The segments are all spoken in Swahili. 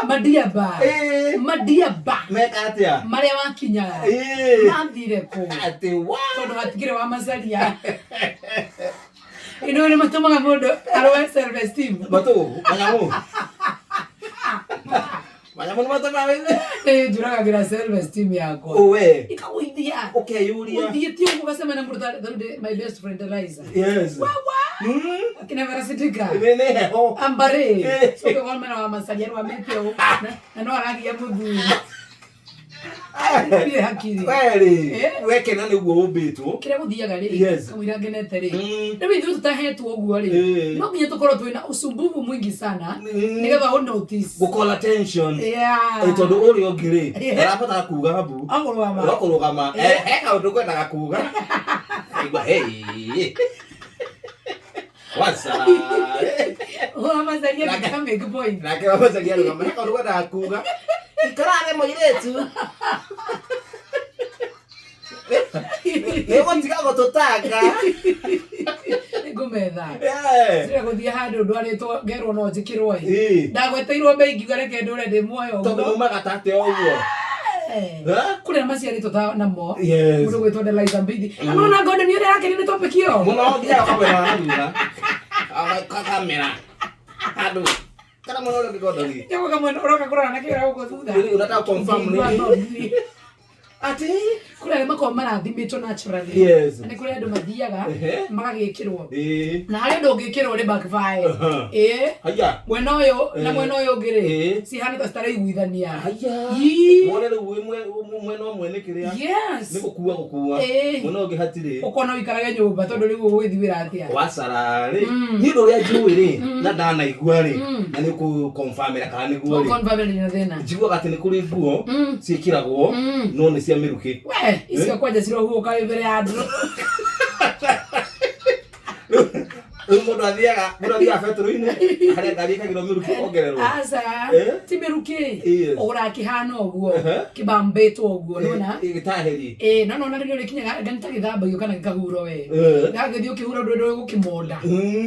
Mandiaba. Mandiaba. Mekatia. Maria wakinya. Mathire ko. Ati wa. Tondu hatigire wa macaria. Ino ni matumaga mundu arwa self esteem. Batu, manyamu. Manyamu ni matuma wewe. Juraga gira self esteem yako. Owe. Ikakuithia. Okay, Yulia. Uthie tio ukasema na mundu my best friend Eliza. Yes. Wawa. Akina veracitika. Nene ho. Ambare. So kwa mwana wa macaria wa mepio. Na no aragia muthu. Ni hakiri. Kweli. Weke nani guo ubitu. Kire guthiaga ri. Kamwira ngenete ri. Ni ithu tutahetwo guo ri. No nginya tukoro twina usumbufu mwingi sana. Nigetha o notice. Gukola tension. Tondu uri ogiri. Arapata kuga habu. Agorwama. Akorugama. Kaundu kwenda kuga. Igwa hey. What's up? Macaria kama make point. Na kwa macaria kama kaundu kwenda kuga. Ikarare moiretu. Ewo tigago totaka. Ngumetha. Sira guthie handu ndwaritwo ngerwo no njikirwo ndagweteirwo bengi gareke ndure ndi muoyo tondu mumaga tate oguo kule maciarito ta namo mundu gwitwo Eliza Mbithi anona ngondo ni uri yake ni topic yo muno ngia kamera handuga kamera handu kana muno uri ngondo ni yako kama uroka kurana na kira huko thutha unataka confirm ni ati kule mako marathimitwo naturally ni kule andu mathiaga magagikirwo na hari andu ngikirwo ni backfire haya mwena uyu na mwena uyu ngiri si hana tastara iguithania haya mwene mwena umwe ni kiria ni gukua mwena ungi hatiri ukona wikarage nyumba tondu riu ugithiwira atia wasara ri ni ndo ria njui ri na ndana igua ri na ni ku confirmira kana ni guo ri confirmira ni thina njigua gati ni kuri nguo ciikiragwo no ni cia miruki we isiga kwaje ciro huoka ibere ya andu mundu athiaga beturu-ini haria ngari ikagirwo miruki ongererwo asa ti miruki urakihana uguo kibambitwo uguo nona gitaheri no no nari rikinyaga nganta githambagio kana gikahuro we ngagithio kihuro ndu gukimonda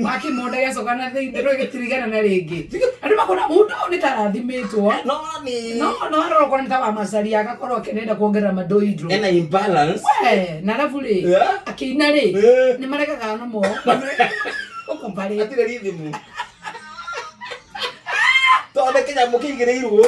wakimonda yacoka na thindi ndu gitirigana na ringi andu makona mundu ni tarathimitwo no arorokwa nta wa macaria agakorwo akenenda kuongerera madoidro ena imbalance na alafu ri akina ri ni marekaga no compare atire rithimu tonde kinya mukingirirwo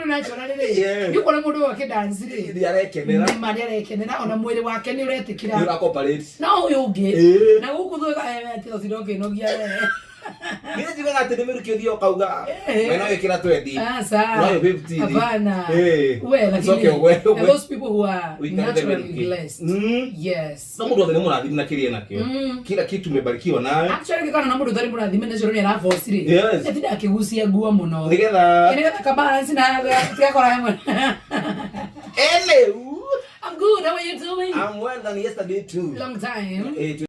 na chora riri ni kona mundu wake dance ri ndi arekenera ni mari arekenera ona mwiri wake ni uretikira ni akoparate na uyu ungi na guku thuga ati thiro kinogia Mimi jiga ati nimeruki thio kauga wena wikira 20 asa no 50 hapana we lakini those people who are naturally blessed yes na mundu othe ni murathime na kirie nakio kila kitu umebarikiwa nayo actually kana na mundu thari murathime na ciro na force ri ati ndakigucia nguo muno nigetha ka balance na tikakora hamwe ele I'm good. How are you doing? I'm well than yesterday too. Long time.